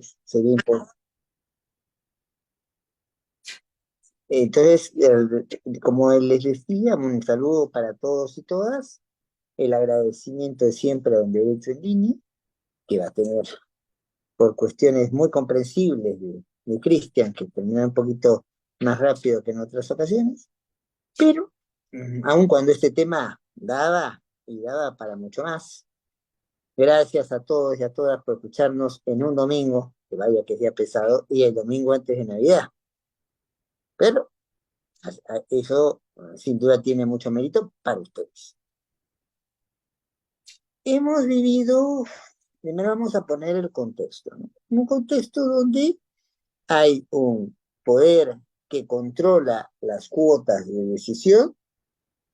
recursos. Sería importante. Entonces, como les decía, un saludo para todos y todas, el agradecimiento de siempre a Don Derecho en Línea, que va a tener, por cuestiones muy comprensibles de Cristian, que termina un poquito más rápido que en otras ocasiones, pero aun cuando este tema daba y daba para mucho más, gracias a todos y a todas por escucharnos en un domingo, que vaya que sea pesado, y el domingo antes de Navidad. Pero eso sin duda tiene mucho mérito para ustedes. Hemos vivido, primero vamos a poner el contexto, ¿no? Un contexto donde hay un poder que controla las cuotas de decisión,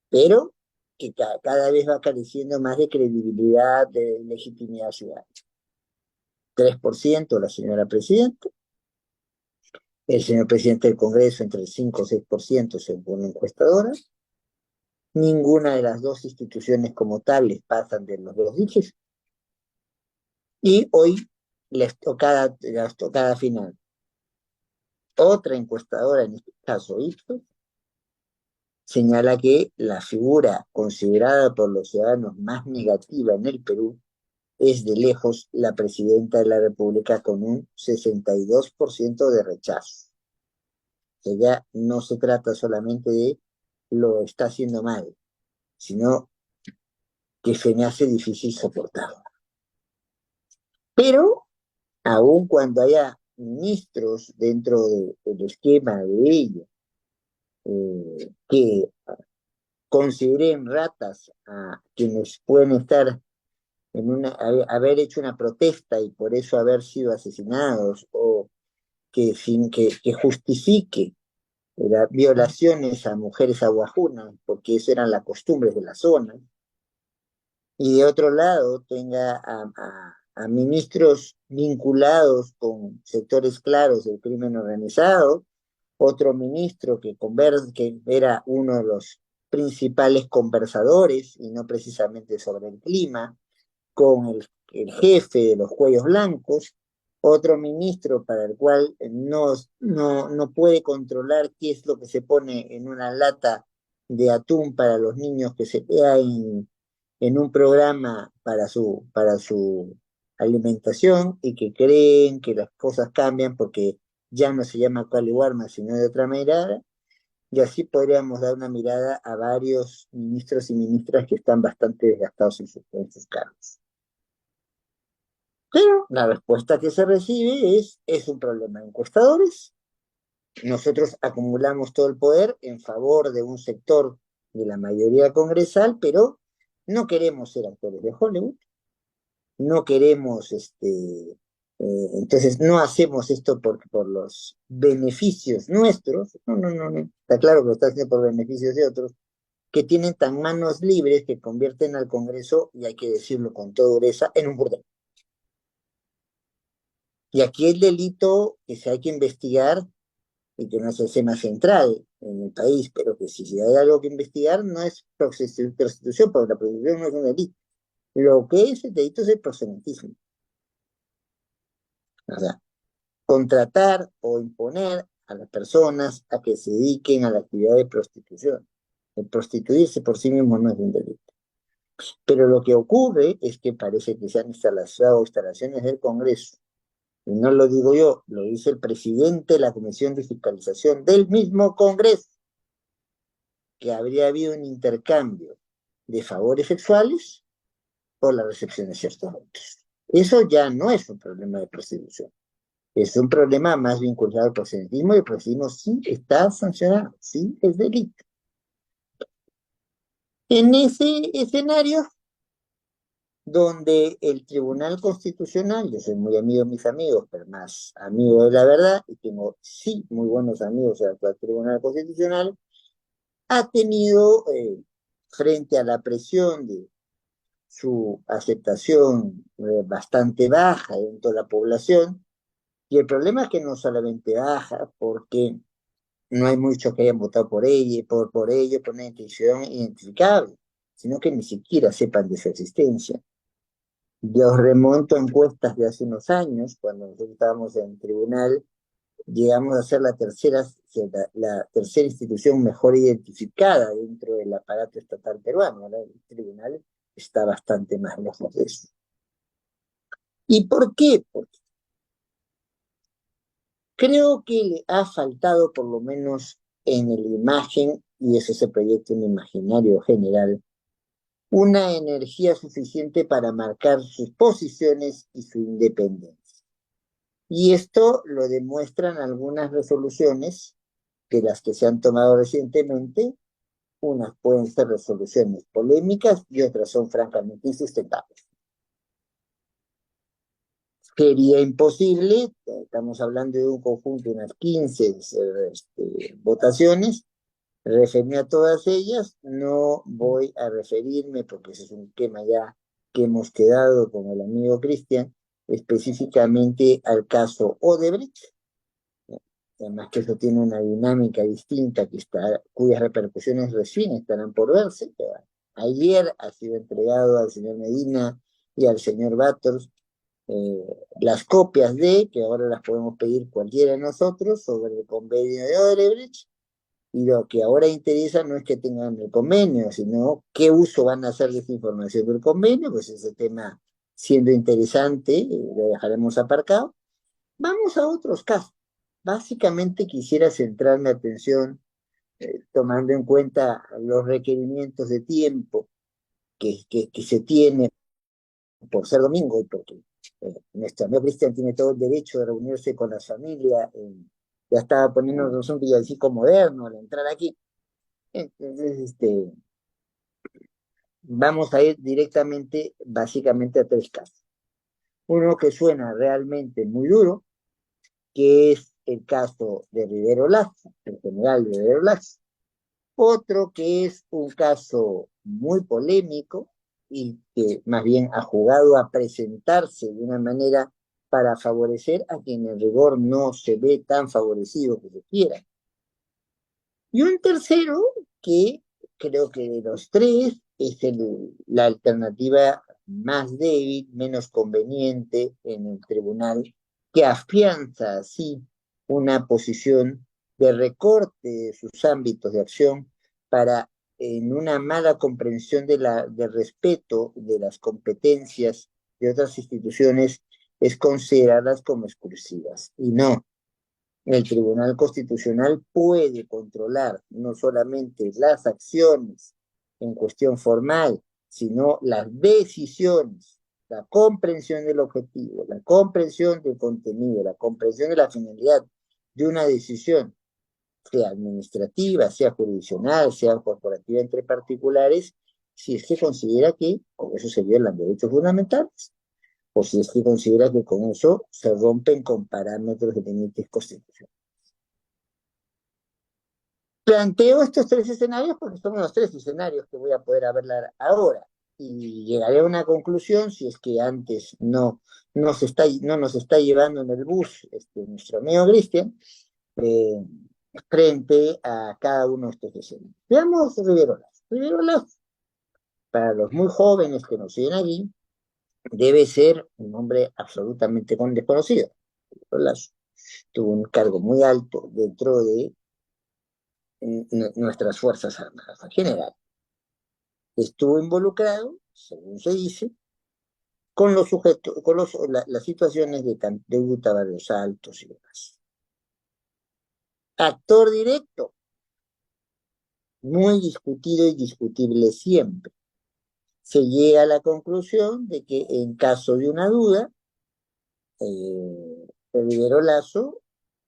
pero que cada vez va careciendo más de credibilidad, de legitimidad ciudadana. 3% la señora presidenta, el señor presidente del Congreso entre el 5 o 6% según la encuestadora. Ninguna de las dos instituciones como tales pasan de los dos dígitos. Y hoy la estocada final. Otra encuestadora, en este caso Ipsos, señala que la figura considerada por los ciudadanos más negativa en el Perú es de lejos la presidenta de la República con un 62% de rechazo. Que ya no se trata solamente de lo está haciendo mal, sino que se me hace difícil soportarlo. Pero, aun cuando haya ministros dentro del esquema de ella que consideren ratas a quienes pueden estar haber hecho una protesta y por eso haber sido asesinados, o que justifique violaciones a mujeres aguajunas, porque eso eran las costumbres de la zona, y de otro lado tenga a ministros vinculados con sectores claros del crimen organizado, otro ministro que era uno de los principales conversadores, y no precisamente sobre el clima, con el jefe de los cuellos blancos, otro ministro para el cual no puede controlar qué es lo que se pone en una lata de atún para los niños que se vea en un programa para su alimentación, y que creen que las cosas cambian porque ya no se llama Cali Warma, sino de otra manera. Y así podríamos dar una mirada a varios ministros y ministras que están bastante desgastados en sus cargos. Pero la respuesta que se recibe es un problema de encuestadores. Nosotros acumulamos todo el poder en favor de un sector de la mayoría congresal, pero no queremos ser actores de Hollywood, no queremos, entonces no hacemos esto por los beneficios nuestros. No, no, no, no, está claro que lo está haciendo por beneficios de otros, que tienen tan manos libres que convierten al Congreso, y hay que decirlo con toda dureza, en un burdel. Y aquí el delito que se hay que investigar, y que no es el tema central en el país, pero que si hay algo que investigar no es prostitución, porque la prostitución no es un delito. Lo que es el delito es el proxenetismo. O sea, contratar o imponer a las personas a que se dediquen a la actividad de prostitución. El prostituirse por sí mismo no es un delito. Pero lo que ocurre es que parece que se han instalado instalaciones del Congreso, y no lo digo yo, lo dice el presidente de la Comisión de Fiscalización del mismo Congreso, que habría habido un intercambio de favores sexuales por la recepción de ciertos votos. Eso ya no es un problema de prostitución, es un problema más vinculado al proxenetismo, y el proxenetismo sí está sancionado, sí es delito. En ese escenario, donde el Tribunal Constitucional, yo soy muy amigo de mis amigos, pero más amigo de la verdad, y tengo sí muy buenos amigos del actual Tribunal Constitucional, ha tenido, frente a la presión de su aceptación bastante baja dentro de la población, y el problema es que no solamente baja, porque no hay muchos que hayan votado por ello, por una intención identificable, sino que ni siquiera sepan de su existencia. Yo remonto a encuestas de hace unos años, cuando nosotros estábamos en el tribunal, llegamos a ser la tercera institución mejor identificada dentro del aparato estatal peruano. Ahora el tribunal está bastante más lejos de eso. ¿Y por qué? Porque creo que le ha faltado, por lo menos en la imagen, y eso se proyecta en el imaginario general, una energía suficiente para marcar sus posiciones y su independencia. Y esto lo demuestran algunas resoluciones de las que se han tomado recientemente. Unas pueden ser resoluciones polémicas y otras son francamente insustentables. Sería imposible, estamos hablando de un conjunto de unas 15 votaciones, referirme a todas ellas. No voy a referirme, porque ese es un tema ya que hemos quedado con el amigo Cristian, específicamente al caso Odebrecht. Además que eso tiene una dinámica distinta cuyas repercusiones recién estarán por verse. Ayer ha sido entregado al señor Medina y al señor Batters las copias que ahora las podemos pedir cualquiera de nosotros, sobre el convenio de Odebrecht, y lo que ahora interesa no es que tengan el convenio, sino qué uso van a hacer de esa información del convenio. Pues ese tema, siendo interesante, lo dejaremos aparcado. Vamos a otros casos. Básicamente quisiera centrar mi atención, tomando en cuenta los requerimientos de tiempo que se tiene por ser domingo y porque nuestro amigo Cristian tiene todo el derecho de reunirse con la familia. Ya estaba poniéndonos un villancico moderno al entrar aquí. Entonces, vamos a ir directamente, básicamente, a tres casos. Uno que suena realmente muy duro, que es el caso de Rivero Lazo, el general Rivero Lazo. Otro que es un caso muy polémico y que más bien ha jugado a presentarse de una manera para favorecer a quien en rigor no se ve tan favorecido que se quiera. Y un tercero que creo que de los tres es la alternativa más débil, menos conveniente en el tribunal, que afianza así una posición de recorte de sus ámbitos de acción para, en una mala comprensión del respeto de las competencias de otras instituciones, es considerarlas como exclusivas. Y no, el Tribunal Constitucional puede controlar no solamente las acciones en cuestión formal, sino las decisiones, la comprensión del objetivo, la comprensión del contenido, la comprensión de la finalidad de una decisión, sea administrativa, sea jurisdiccional, sea corporativa entre particulares, si es que considera que con eso se violan derechos fundamentales, o si es que considera que con eso se rompen con parámetros de límites constitucionales. Planteo estos tres escenarios porque son los tres escenarios que voy a poder hablar ahora, y llegaré a una conclusión si es que antes no nos está llevando en el bus nuestro amigo Cristian, eh, frente a cada uno de estos escenarios. Veamos Riverolas. Riverolas, para los muy jóvenes que nos siguen aquí, debe ser un hombre absolutamente desconocido. Riverolas tuvo un cargo muy alto dentro de nuestras Fuerzas Armadas en general. Estuvo involucrado, según se dice, con los sujetos, las situaciones de Utah, Barrios Altos y demás. Actor directo, muy discutido y discutible siempre. Se llega a la conclusión de que en caso de una duda, Rivero Lazo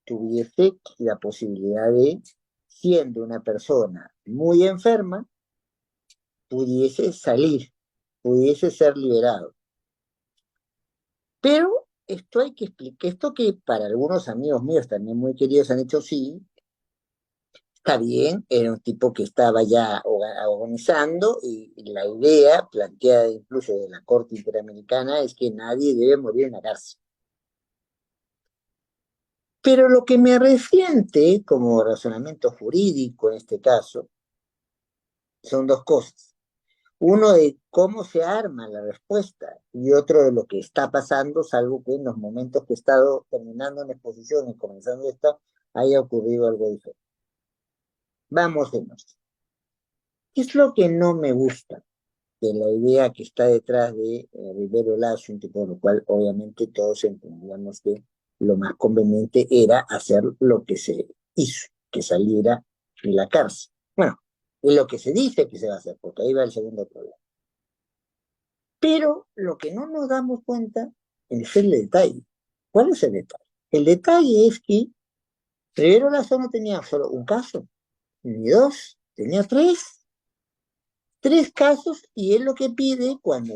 tuviese la posibilidad de, siendo una persona muy enferma, pudiese salir, pudiese ser liberado. Pero esto hay que explicar, esto que para algunos amigos míos también muy queridos han hecho sí, está bien, era un tipo que estaba ya agonizando, y la idea planteada incluso de la Corte Interamericana es que nadie debe morir en la cárcel. Pero lo que me resiente como razonamiento jurídico en este caso son dos cosas. Uno de cómo se arma la respuesta y otro de lo que está pasando, salvo que en los momentos que he estado terminando una exposición y comenzando esta, haya ocurrido algo diferente. Vamos en esto. ¿Qué es lo que no me gusta de la idea que está detrás de Rivero Lazo, por lo cual obviamente todos entendíamos que lo más conveniente era hacer lo que se hizo, que saliera de la cárcel? Bueno, es lo que se dice que se va a hacer, porque ahí va el segundo problema. Pero lo que no nos damos cuenta es el detalle. ¿Cuál es el detalle? El detalle es que Rivero Lazo no tenía solo un caso, ni dos, tenía tres casos, y él lo que pide cuando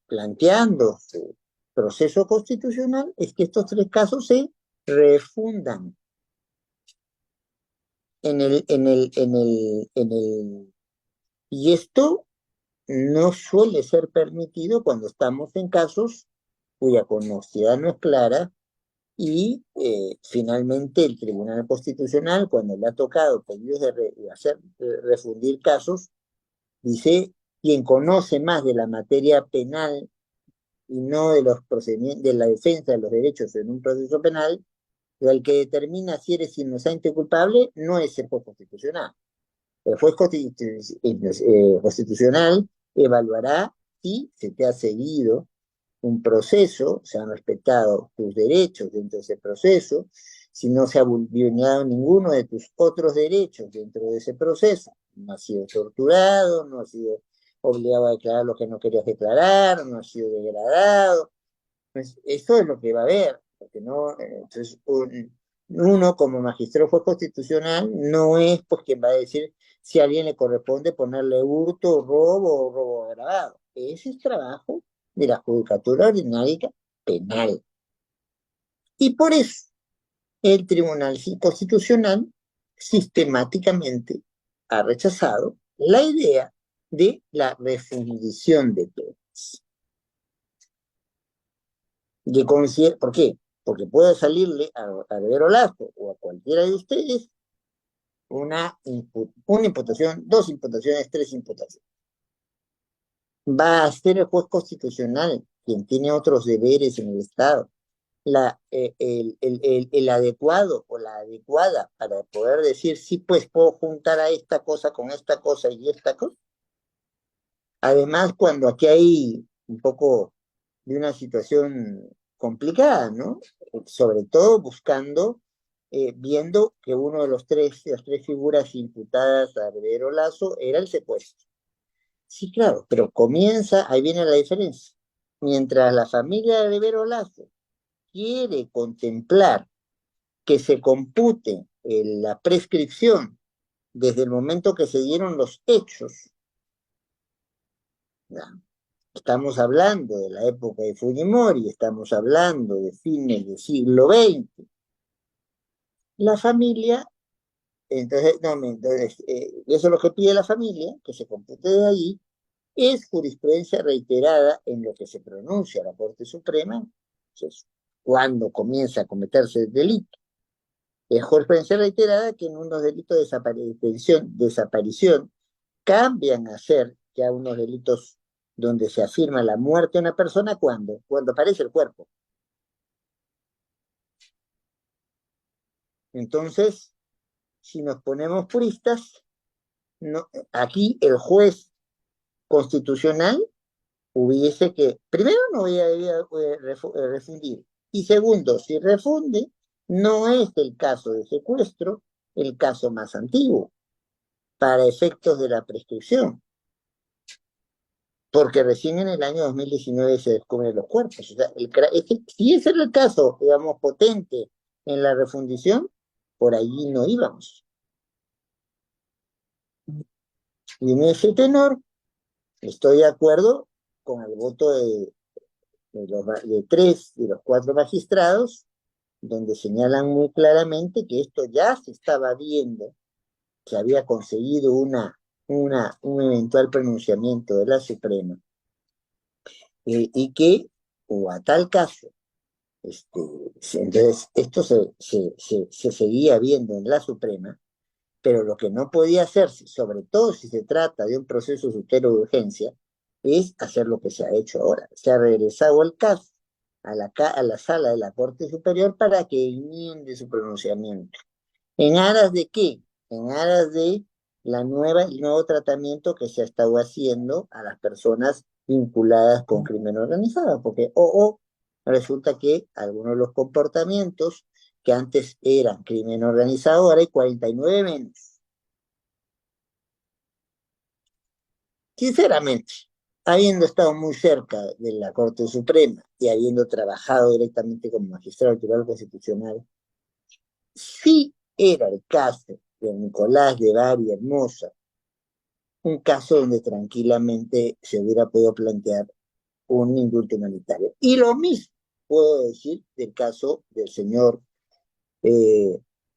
planteando su proceso constitucional es que estos tres casos se refundan y esto no suele ser permitido cuando estamos en casos cuya conocida no es clara. Y finalmente el Tribunal Constitucional, cuando le ha tocado pedidos de refundir casos, dice: quien conoce más de la materia penal y no de los procedimientos, de la defensa de los derechos en un proceso penal, el que determina si eres inocente o culpable no es el juez constitucional. El juez constitucional evaluará si se te ha seguido un proceso, se han respetado tus derechos dentro de ese proceso, si no se ha vulnerado ninguno de tus otros derechos dentro de ese proceso, no has sido torturado, no has sido obligado a declarar lo que no querías declarar, no has sido degradado. Pues eso es lo que va a haber, porque no, entonces uno como magistrado juez constitucional no es pues quien va a decir si a alguien le corresponde ponerle hurto, robo o robo agravado. Ese es trabajo de la Judicatura Ordinaria Penal. Y por eso el Tribunal Constitucional sistemáticamente ha rechazado la idea de la refundición de penas. ¿Por qué? Porque puede salirle a Rivero Lazo o a cualquiera de ustedes una imputación, dos imputaciones, tres imputaciones. Va a ser el juez constitucional quien tiene otros deberes en el Estado, el adecuado o la adecuada para poder decir: sí, pues puedo juntar a esta cosa con esta cosa y esta cosa. Además, cuando aquí hay un poco de una situación complicada, ¿no? Sobre todo viendo que uno de las tres figuras imputadas a Rivero Lazo era el secuestro. Sí, claro, pero ahí viene la diferencia. Mientras la familia de Rivero Lazo quiere contemplar que se compute la prescripción desde el momento que se dieron los hechos, ¿ya? Estamos hablando de la época de Fujimori, estamos hablando de fines del siglo XX. La familia, entonces, no, entonces eso es lo que pide la familia, que se compute de ahí, es jurisprudencia reiterada en lo que se pronuncia la Corte Suprema, entonces, cuando comienza a cometerse el delito. Es jurisprudencia reiterada que en unos delitos de desaparición cambian a ser ya unos delitos donde se afirma la muerte de una persona cuando aparece el cuerpo. Entonces, si nos ponemos puristas, no, aquí el juez constitucional hubiese que, primero, no voy a refundir, y segundo, si refunde, no es el caso de secuestro el caso más antiguo para efectos de la prescripción, porque recién en el año 2019 se descubren los cuerpos. O sea, si ese era el caso, digamos, potente en la refundición, por allí no íbamos. Y en ese tenor, estoy de acuerdo con el voto de tres de los cuatro magistrados, donde señalan muy claramente que esto ya se estaba viendo, que había conseguido un eventual pronunciamiento de la Suprema, y que, o a tal caso, entonces esto se seguía viendo en la Suprema, Pero lo que no podía hacerse, sobre todo si se trata de un proceso sutero de urgencia, es hacer lo que se ha hecho ahora. Se ha regresado el caso a la sala de la Corte Superior para que enmiende su pronunciamiento. ¿En aras de qué? En aras de el nuevo tratamiento que se ha estado haciendo a las personas vinculadas con crimen organizado, porque resulta que algunos de los comportamientos que antes eran crimen organizado, ahora hay 49 menos. Sinceramente, habiendo estado muy cerca de la Corte Suprema y habiendo trabajado directamente como magistrado del Tribunal Constitucional, sí era el caso de Nicolás de Bari Hermosa, un caso donde tranquilamente se hubiera podido plantear un indulto humanitario. Y lo mismo puedo decir del caso del señor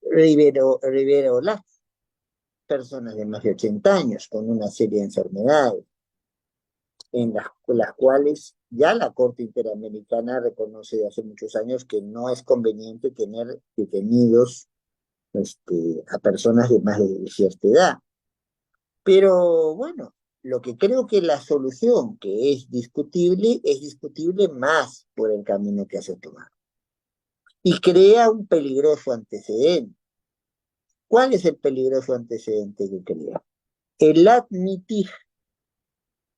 Rivero Olaz, personas de más de 80 años con una serie de enfermedades, en las cuales ya la Corte Interamericana reconoce de hace muchos años que no es conveniente tener detenidos a personas de más de cierta edad. Pero bueno, lo que creo que la solución que es discutible más por el camino que hace tomar. Y crea un peligroso antecedente. ¿Cuál es el peligroso antecedente que crea? El admitir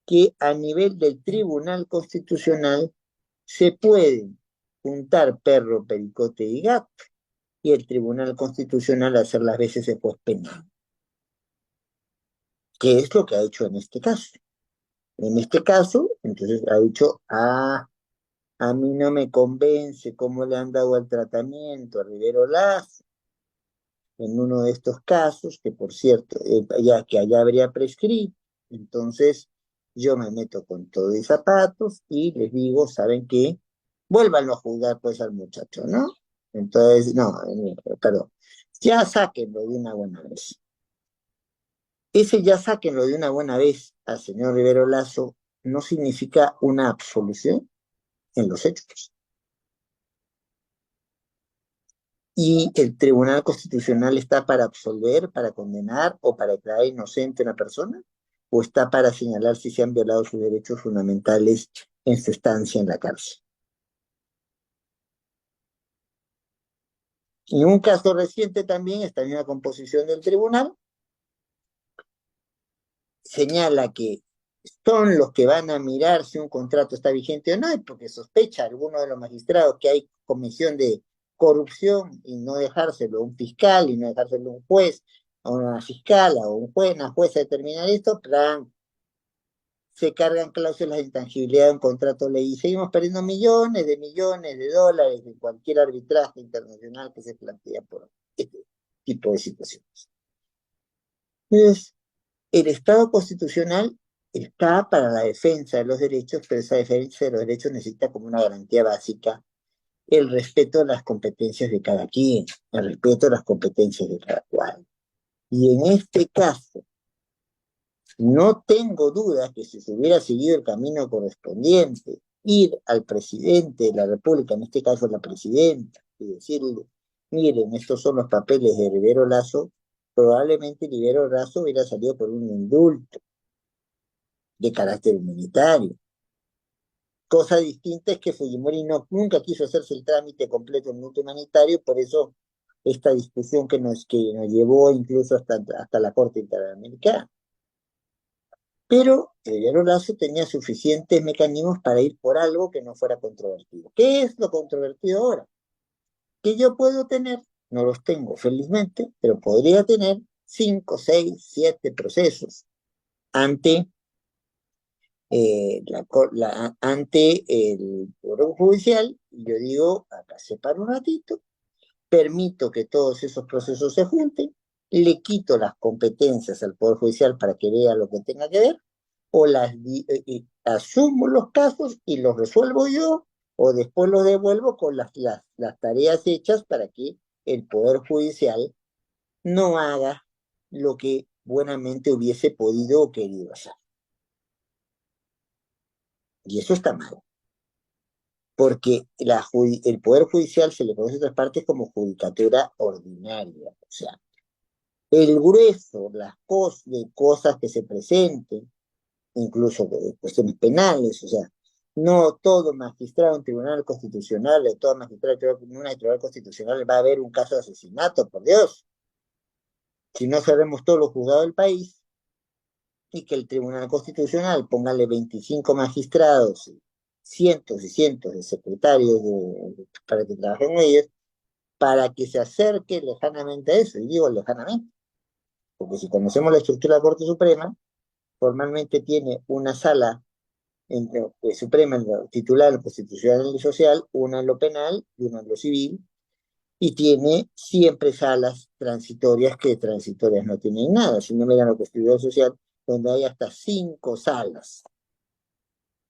que a nivel del Tribunal Constitucional se pueden juntar perro, pericote y gato, y el Tribunal Constitucional hacer las veces de juez penal, que es lo que ha hecho en este caso. En este caso, entonces ha dicho, a mí no me convence cómo le han dado el tratamiento a Rivero Lazo en uno de estos casos, que por cierto, ya que allá habría prescrito. Entonces, yo me meto con todo y zapatos y les digo, ¿saben qué? Vuélvanlo a juzgar pues al muchacho, ¿no? Entonces, no, perdón, ya sáquenlo de una buena vez. Ese ya sáquenlo de una buena vez al señor Rivero Lazo no significa una absolución en los hechos. Y el Tribunal Constitucional está para absolver, para condenar o para declarar inocente a una persona, o está para señalar si se han violado sus derechos fundamentales en su estancia en la cárcel. Y un caso reciente también, esta misma composición del tribunal, señala que son los que van a mirar si un contrato está vigente o no, porque sospecha alguno de los magistrados que hay comisión de corrupción y no dejárselo a un fiscal y no dejárselo a un juez, a una fiscal, a un juez, una jueza determinar esto, plan, se cargan cláusulas de intangibilidad de un contrato de ley y seguimos perdiendo millones de dólares en cualquier arbitraje internacional que se plantea por este tipo de situaciones. Entonces, el Estado constitucional está para la defensa de los derechos, pero esa defensa de los derechos necesita como una garantía básica el respeto a las competencias de cada quien, el respeto a las competencias de cada cual. Y en este caso, no tengo duda que si se hubiera seguido el camino correspondiente, ir al presidente de la República, en este caso la presidenta, y decirle, miren, estos son los papeles de Rivero Lazo, probablemente Rivero Lazo hubiera salido por un indulto de carácter humanitario. Cosa distinta es que Fujimori nunca quiso hacerse el trámite completo en indulto humanitario, por eso esta discusión que nos llevó incluso hasta la Corte Interamericana. Pero el Lazo tenía suficientes mecanismos para ir por algo que no fuera controvertido. ¿Qué es lo controvertido ahora? Que yo puedo tener, no los tengo felizmente, pero podría tener 5, 6, 7 procesos ante, ante el Poder Judicial, y yo digo, acá separo un ratito, permito que todos esos procesos se junten, le quito las competencias al Poder Judicial para que vea lo que tenga que ver, o asumo los casos y los resuelvo yo, o después los devuelvo con las tareas hechas para que el Poder Judicial no haga lo que buenamente hubiese podido o querido hacer. Y eso está mal, porque el Poder Judicial se le conoce a otras partes como judicatura ordinaria, o sea, El grueso, de cosas que se presenten, incluso de cuestiones penales, o sea, no todo magistrado en tribunal constitucional, de todo magistrado en una tribunal constitucional va a haber un caso de asesinato, por Dios. Si no sabemos todos los juzgados del país y que el tribunal constitucional, póngale 25 magistrados, cientos y cientos de secretarios para que trabajen ellos, para que se acerque lejanamente a eso, y digo lejanamente, porque si conocemos la estructura de la Corte Suprema, formalmente tiene una sala suprema en lo titular, lo constitucional y lo social, una en lo penal y una en lo civil, y tiene siempre salas transitorias que transitorias no tienen nada. Si no miran lo constitucional social, donde hay hasta 5 salas.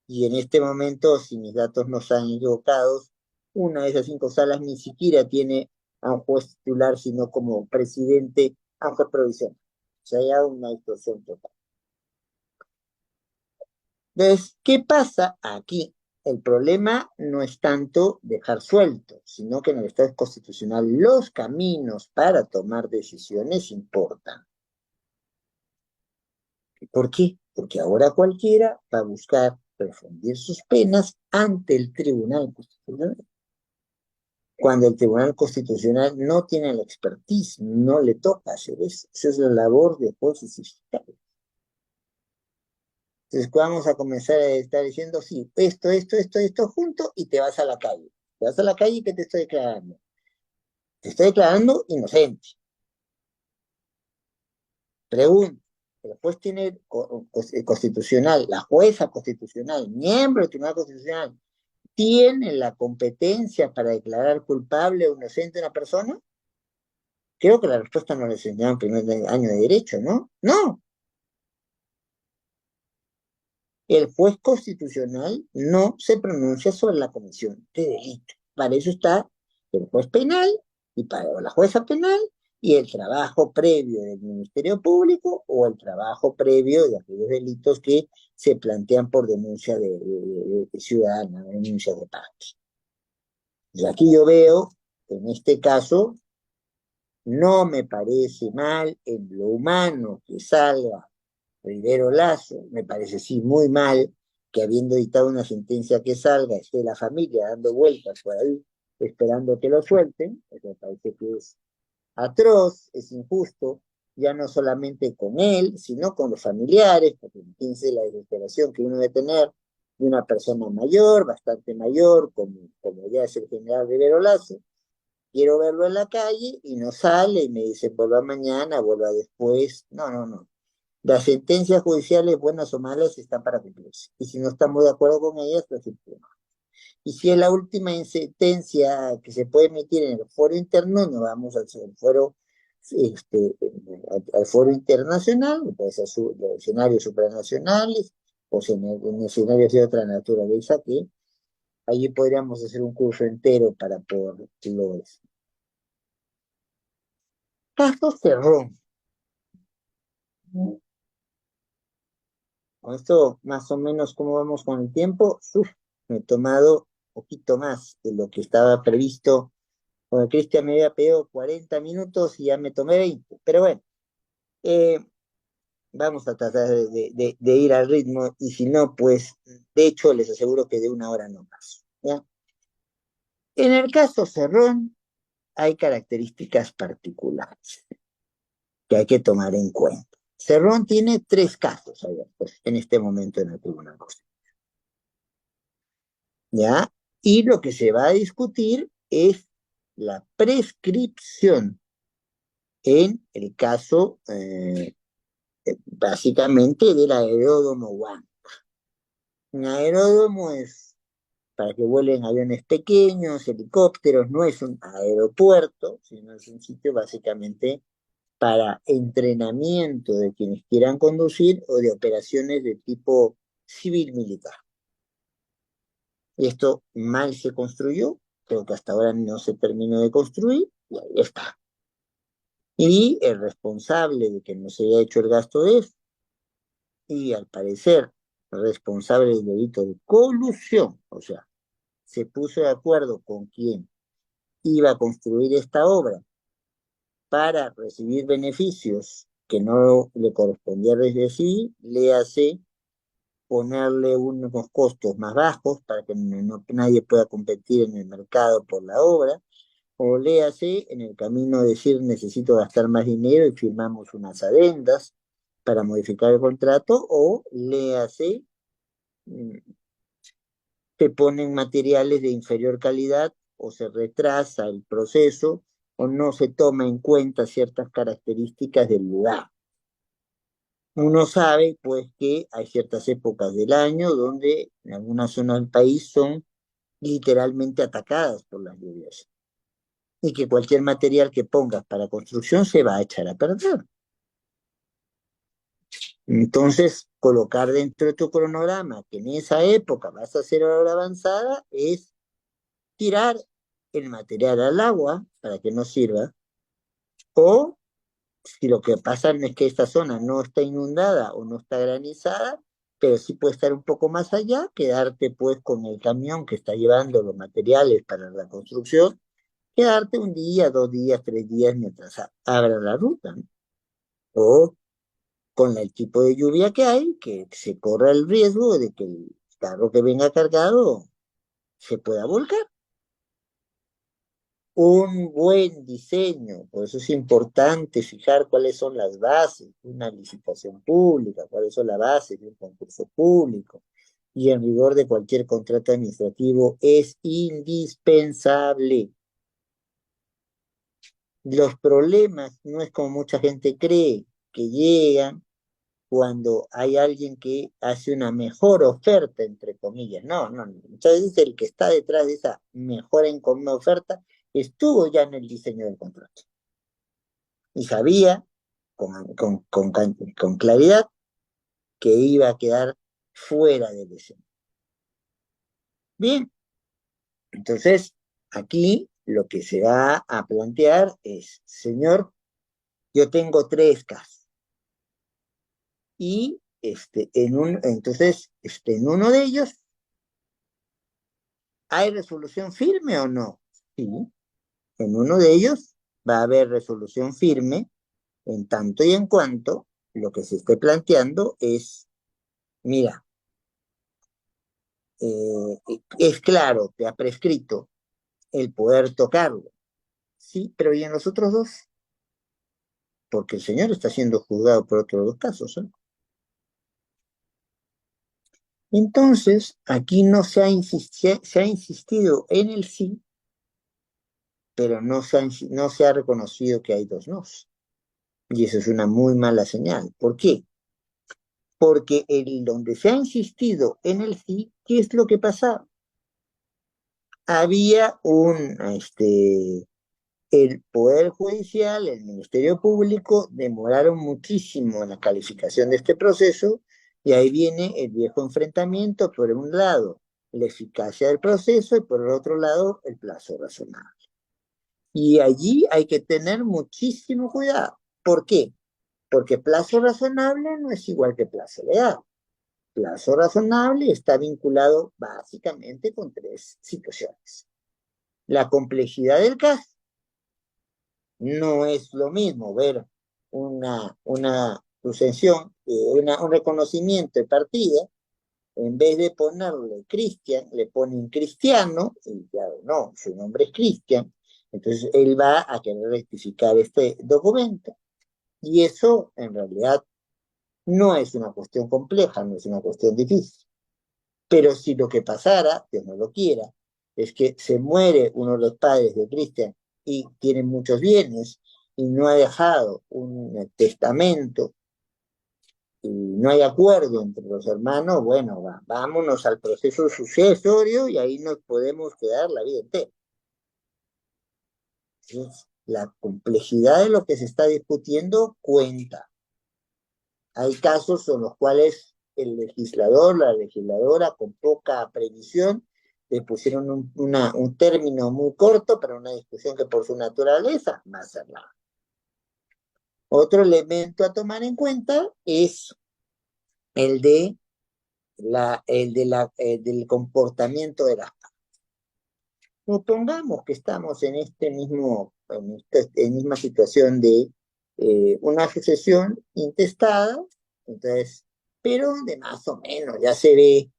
Y en este momento, si mis datos no están equivocados, una de esas 5 salas ni siquiera tiene a un juez titular, sino como presidente a un juez provisional. O sea, hay una distorsión total. Entonces, ¿qué pasa aquí? El problema no es tanto dejar suelto, sino que en el Estado constitucional los caminos para tomar decisiones importan. ¿Por qué? Porque ahora cualquiera va a buscar refundir sus penas ante el Tribunal Constitucional. Cuando el Tribunal Constitucional no tiene la expertise, no le toca hacer eso. Esa es la labor de jueces y fiscales. Entonces vamos a comenzar a estar diciendo, sí, esto junto, y te vas a la calle. Te vas a la calle y ¿qué te estoy declarando? Te estoy declarando inocente. Pregunta, ¿el juez tiene constitucional, la jueza constitucional, miembro del Tribunal Constitucional, tiene la competencia para declarar culpable o inocente a una persona? Creo que la respuesta no le enseñaron en primer año de derecho, ¿no? No, el juez constitucional no se pronuncia sobre la comisión de delito. Para eso está el juez penal y para la jueza penal y el trabajo previo del Ministerio Público o el trabajo previo de aquellos delitos que se plantean por denuncia de ciudadana, denuncia de parte. Y aquí yo veo, en este caso, no me parece mal en lo humano que salga Rivero Lazo, me parece sí muy mal que habiendo dictado una sentencia que salga, esté la familia dando vueltas por ahí, esperando que lo suelten. Eso me parece que es atroz, es injusto, ya no solamente con él, sino con los familiares, porque imagínense la desesperación que uno debe tener de una persona mayor, bastante mayor, como ya es el general Rivero Lazo. Quiero verlo en la calle y no sale y me dice, vuelva mañana, vuelva después. No, no, no. Las sentencias judiciales, buenas o malas, están para cumplirse. Y si no estamos de acuerdo con ellas, las cumplimos. Y si es la última sentencia que se puede emitir en el foro interno, nos vamos al foro, al foro internacional, puede ser escenarios supranacionales o en escenarios de otra naturaleza, que allí podríamos hacer un curso entero para poder lograr eso. Caso Cerrón. Con esto, más o menos, ¿cómo vamos con el tiempo? Uf, me he tomado un poquito más de lo que estaba previsto. Bueno, Cristian me había pedido 40 minutos y ya me tomé 20. Pero bueno, eh, vamos a tratar de ir al ritmo y si no, pues, de hecho, les aseguro que de 1 hora no más. ¿Ya? En el caso Cerrón, hay características particulares que hay que tomar en cuenta. Cerrón tiene 3 casos abiertos en este momento en el Tribunal Constitucional. ¿Ya? Y lo que se va a discutir es la prescripción en el caso, básicamente, del aeródromo One. Un aeródromo es para que vuelen aviones pequeños, helicópteros, no es un aeropuerto, sino es un sitio básicamente para entrenamiento de quienes quieran conducir o de operaciones de tipo civil-militar. Esto mal se construyó, creo que hasta ahora no se terminó de construir, y ahí está. Y el responsable de que no se haya hecho el gasto de eso, y al parecer responsable del delito de colusión, o sea, se puso de acuerdo con quien iba a construir esta obra para recibir beneficios que no le correspondía recibir, léase ponerle unos costos más bajos para que nadie pueda competir en el mercado por la obra, o léase en el camino decir necesito gastar más dinero y firmamos unas adendas para modificar el contrato, o léase se ponen materiales de inferior calidad o se retrasa el proceso o no se toma en cuenta ciertas características del lugar. Uno sabe, pues, que hay ciertas épocas del año donde en algunas zonas del país son literalmente atacadas por las lluvias y que cualquier material que pongas para construcción se va a echar a perder. Entonces, colocar dentro de tu cronograma que en esa época vas a hacer obra avanzada es tirar el material al agua para que no sirva, o si lo que pasa es que esta zona no está inundada o no está granizada, pero sí puede estar un poco más allá, quedarte pues con el camión que está llevando los materiales para la construcción, quedarte un día, 2 días, 3 días mientras abra la ruta, ¿no? O con el tipo de lluvia que hay, que se corra el riesgo de que el carro que venga cargado se pueda volcar. Un buen diseño, por eso es importante fijar cuáles son las bases de una licitación pública, cuáles son las bases de un concurso público, y en rigor de cualquier contrato administrativo es indispensable. Los problemas no es como mucha gente cree, que llegan cuando hay alguien que hace una mejor oferta, entre comillas. No, no, no. Muchas veces el que está detrás de esa mejor oferta estuvo ya en el diseño del contrato y sabía con claridad que iba a quedar fuera del diseño. Bien, entonces aquí lo que se va a plantear es, señor, yo tengo 3 casos y entonces en uno de ellos ¿hay resolución firme o no? Sí, en uno de ellos va a haber resolución firme en tanto y en cuanto lo que se esté planteando es, mira, es claro, te ha prescrito el poder tocarlo, sí, pero ¿y en los otros dos? Porque el señor está siendo juzgado por otros 2 casos, ¿eh? Entonces, aquí no se ha insistido en el sí, pero no se ha reconocido que hay 2 nos. Y eso es una muy mala señal. ¿Por qué? Porque donde se ha insistido en el sí, ¿qué es lo que pasaba? Había el Poder Judicial, el Ministerio Público, demoraron muchísimo en la calificación de este proceso y ahí viene el viejo enfrentamiento, por un lado, la eficacia del proceso y por el otro lado, el plazo razonable. Y allí hay que tener muchísimo cuidado. ¿Por qué? Porque plazo razonable no es igual que plazo legal. Plazo razonable está vinculado básicamente con 3 situaciones. La complejidad del caso. No es lo mismo ver una sucesión, un reconocimiento de partida, en vez de ponerle Cristian, le ponen Cristiano, y claro, no, su nombre es Cristian, entonces él va a querer rectificar este documento, y eso en realidad no es una cuestión compleja, no es una cuestión difícil. Pero si lo que pasara, Dios no lo quiera, es que se muere uno de los padres de Cristian y tiene muchos bienes y no ha dejado un testamento y no hay acuerdo entre los hermanos, bueno, vámonos al proceso sucesorio y ahí nos podemos quedar la vida entera. Entonces, la complejidad de lo que se está discutiendo cuenta. Hay casos en los cuales el legislador, la legisladora, con poca previsión, le pusieron un término muy corto para una discusión que por su naturaleza va a ser larga. Otro elemento a tomar en cuenta es el del comportamiento de las partes. Supongamos que estamos en este mismo en misma situación de una sucesión intestada, entonces, pero de más o menos ya se ve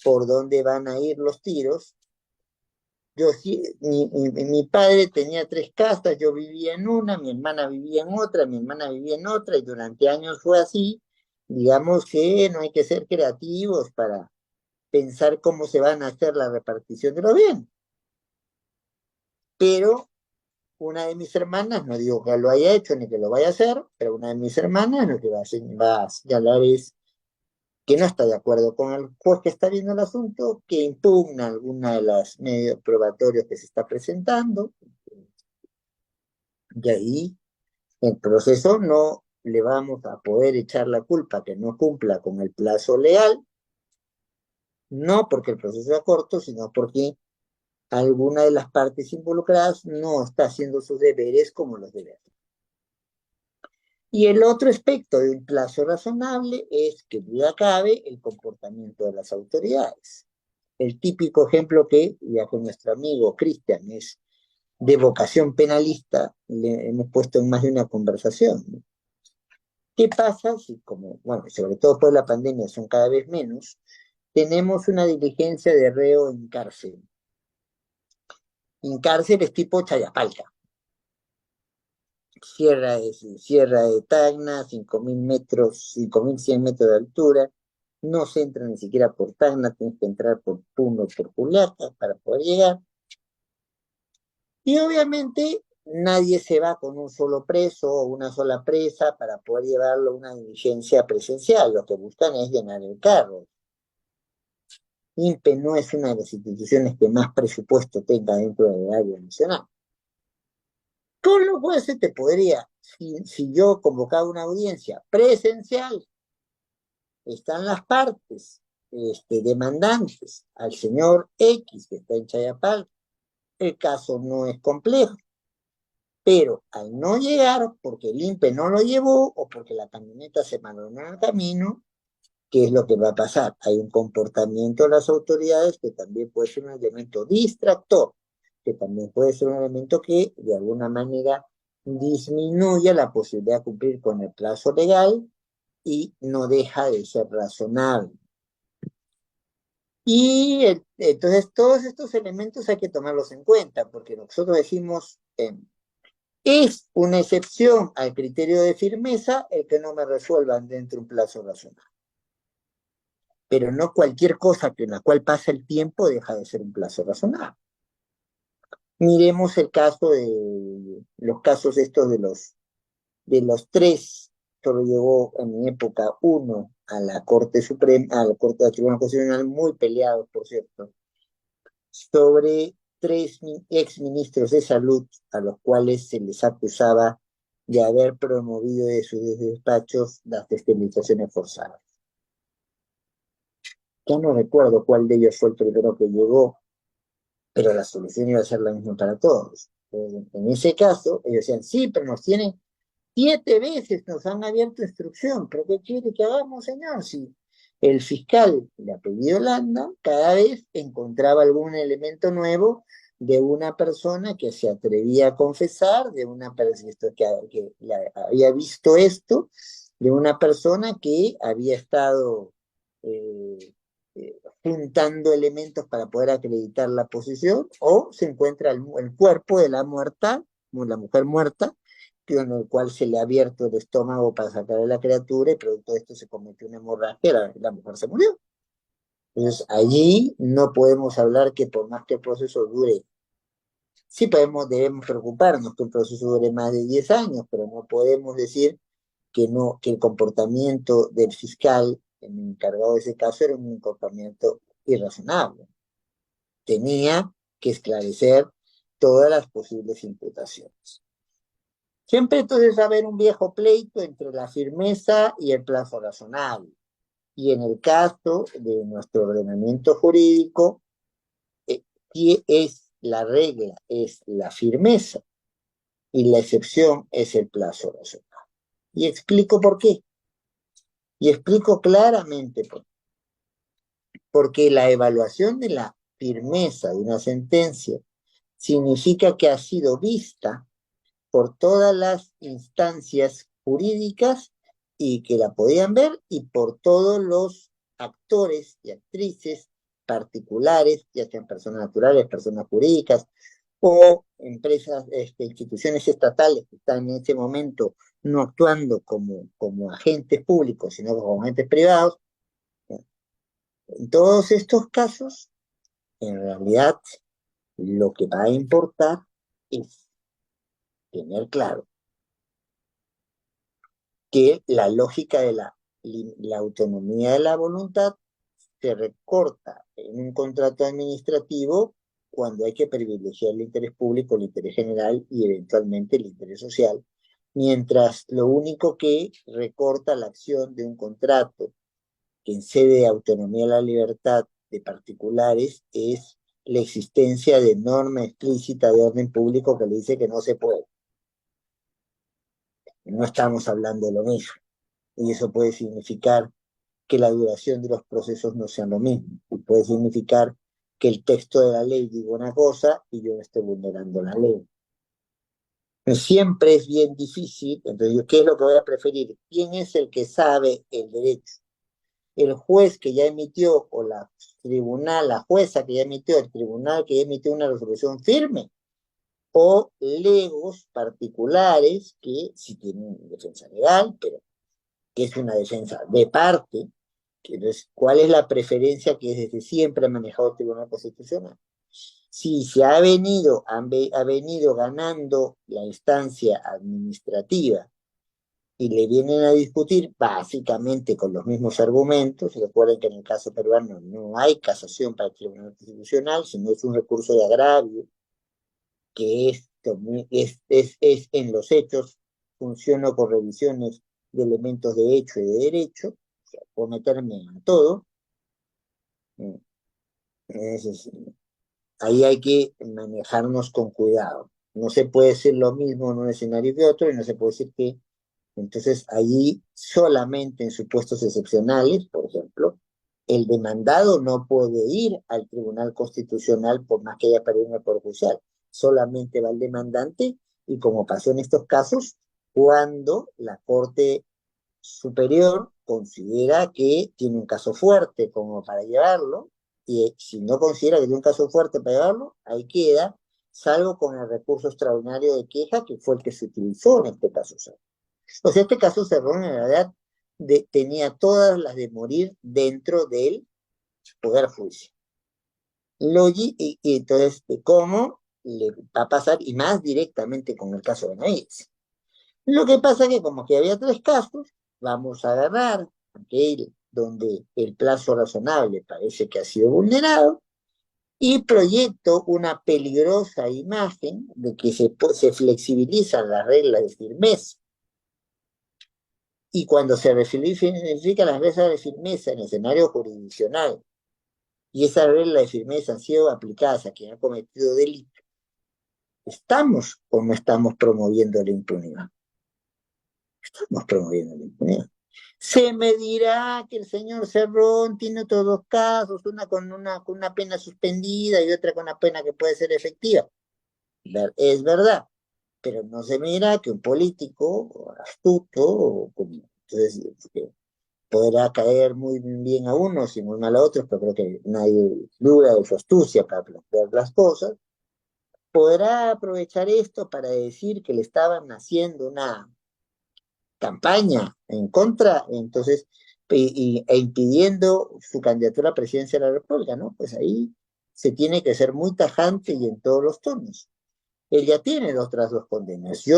por dónde van a ir los tiros. Yo sí, mi padre tenía tres casas, yo vivía en una, mi hermana vivía en otra, mi hermana vivía en otra, y durante años fue así. Digamos que no hay que ser creativos para pensar cómo se van a hacer la repartición de los bienes. Pero una de mis hermanas, no digo que lo haya hecho ni que lo vaya a hacer, pero una de mis hermanas lo que va a señalar es que no está de acuerdo con el juez que está viendo el asunto, que impugna alguna de los medios probatorios que se está presentando, y ahí el proceso no le vamos a poder echar la culpa que no cumpla con el plazo legal, no porque el proceso sea corto, sino porque alguna de las partes involucradas no está haciendo sus deberes como los debe hacer. Y el otro aspecto de un plazo razonable es que duda cabe el comportamiento de las autoridades. El típico ejemplo que, ya que nuestro amigo Cristian es de vocación penalista, le hemos puesto en más de una conversación, ¿no? ¿Qué pasa si, como, bueno, sobre todo por la pandemia son cada vez menos, tenemos una diligencia de reo en cárcel? En cárceles tipo Chayapalca, Sierra de Tacna, 5.000 metros, 5.100 metros de altura, no se entra ni siquiera por Tacna, tienes que entrar por Puno, por Juliaca para poder llegar. Y obviamente nadie se va con un solo preso o una sola presa para poder llevarlo a una diligencia presencial. Lo que buscan es llenar el carro. INPE no es una de las instituciones que más presupuesto tenga dentro del área nacional. Con lo cual se te podría, si yo convocaba una audiencia presencial, están las partes demandantes al señor X que está en Chayapal, el caso no es complejo. Pero al no llegar, porque el INPE no lo llevó o porque la camioneta se abandonó en el camino, ¿qué es lo que va a pasar? Hay un comportamiento de las autoridades que también puede ser un elemento distractor, que también puede ser un elemento que de alguna manera disminuye la posibilidad de cumplir con el plazo legal y no deja de ser razonable. Y entonces todos estos elementos hay que tomarlos en cuenta, porque nosotros decimos, es una excepción al criterio de firmeza el que no me resuelvan dentro de un plazo razonable. Pero no cualquier cosa en la cual pasa el tiempo deja de ser un plazo razonable. Miremos el caso de los casos estos de los tres, solo llegó en mi época uno a la Corte Suprema, a la Corte de Tribunal Constitucional, muy peleados, por cierto, sobre tres exministros de salud a los cuales se les acusaba de haber promovido de sus despachos las esterilizaciones forzadas. Ya no recuerdo cuál de ellos fue el primero que llegó, pero la solución iba a ser la misma para todos. En ese caso, ellos decían, sí, pero nos tienen 7 veces, nos han abierto instrucción, pero ¿qué quiere que hagamos, señor? Si el fiscal de apellido Landa cada vez encontraba algún elemento nuevo de una persona que se atrevía a confesar, de una persona que había visto esto, de una persona que había estado eh, juntando elementos para poder acreditar la posición, o se encuentra el cuerpo de la muerta, la mujer muerta, en el cual se le ha abierto el estómago para sacar a la criatura y producto de esto se cometió una hemorragia, la mujer se murió. Entonces allí no podemos hablar que por más que el proceso dure, sí debemos preocuparnos que un proceso dure más de 10 años, pero no podemos decir que no, que el comportamiento del fiscal el encargado de ese caso era un comportamiento irrazonable. Tenía que esclarecer todas las posibles imputaciones. Siempre entonces va a haber un viejo pleito entre la firmeza y el plazo razonable. Y en el caso de nuestro ordenamiento jurídico, ¿qué es la regla? Es la firmeza y la excepción es el plazo razonable. Y explico por qué. Y explico claramente por qué. Porque la evaluación de la firmeza de una sentencia significa que ha sido vista por todas las instancias jurídicas y que la podían ver y por todos los actores y actrices particulares, ya sean personas naturales, personas jurídicas o empresas, instituciones estatales que están en este momento no actuando como agentes públicos, sino como agentes privados. En todos estos casos, en realidad, lo que va a importar es tener claro que la lógica de la autonomía de la voluntad se recorta en un contrato administrativo cuando hay que privilegiar el interés público, el interés general y eventualmente el interés social, mientras lo único que recorta la acción de un contrato que en sede de autonomía de la libertad de particulares es la existencia de norma explícita de orden público que le dice que no se puede. No estamos hablando de lo mismo. Y eso puede significar que la duración de los procesos no sea lo mismo. Y puede significar que el texto de la ley diga una cosa y yo no esté vulnerando la ley. Siempre es bien difícil, entonces, ¿qué es lo que voy a preferir? ¿Quién es el que sabe el derecho? ¿El juez que ya emitió o la jueza que ya emitió, el tribunal que ya emitió una resolución firme? ¿O legos particulares que sí tienen defensa legal, pero que es una defensa de parte? Entonces, ¿cuál es la preferencia que desde siempre ha manejado el Tribunal Constitucional? Si se ha venido ganando la instancia administrativa y le vienen a discutir básicamente con los mismos argumentos, recuerden que en el caso peruano no hay casación para el Tribunal Constitucional, sino es un recurso de agravio que es en los hechos, funciona con revisiones de elementos de hecho y de derecho, o sea, puedo meterme a todo. Es, ahí hay que manejarnos con cuidado. No se puede decir lo mismo en un escenario que otro y no se puede decir que, entonces, allí solamente en supuestos excepcionales, por ejemplo, el demandado no puede ir al Tribunal Constitucional por más que haya perdido una poder judicial. Solamente va el demandante y como pasó en estos casos, cuando la Corte Superior considera que tiene un caso fuerte como para llevarlo, y si no considera que tiene un caso fuerte para llevarlo, ahí queda, salvo con el recurso extraordinario de queja, que fue el que se utilizó en este caso. O sea, este caso Cerrón en realidad tenía todas las de morir dentro del Poder Judicial. Y entonces, ¿cómo le va a pasar? Y más directamente con el caso de Benavides. Lo que pasa es que como que había tres casos, vamos a agarrar aquel donde el plazo razonable parece que ha sido vulnerado y proyecto una peligrosa imagen de que se flexibilizan las reglas de firmeza. Y cuando se significa las reglas de firmeza en el escenario jurisdiccional y esas reglas de firmeza han sido aplicadas a quien ha cometido delito, ¿estamos o no estamos promoviendo la impunidad? Estamos promoviendo la impunidad. Se me dirá que el señor Cerrón tiene otros dos casos, una con una pena suspendida y otra con una pena que puede ser efectiva. Es verdad, pero no se me dirá que un político astuto, entonces, podrá caer muy bien a unos y muy mal a otros, pero creo que nadie duda de su astucia para plantear las cosas, podrá aprovechar esto para decir que le estaban haciendo una campaña en contra, entonces, e impidiendo su candidatura a presidencia de la República, ¿no? Pues ahí se tiene que ser muy tajante y en todos los tonos. Él ya tiene otras dos condenas. Y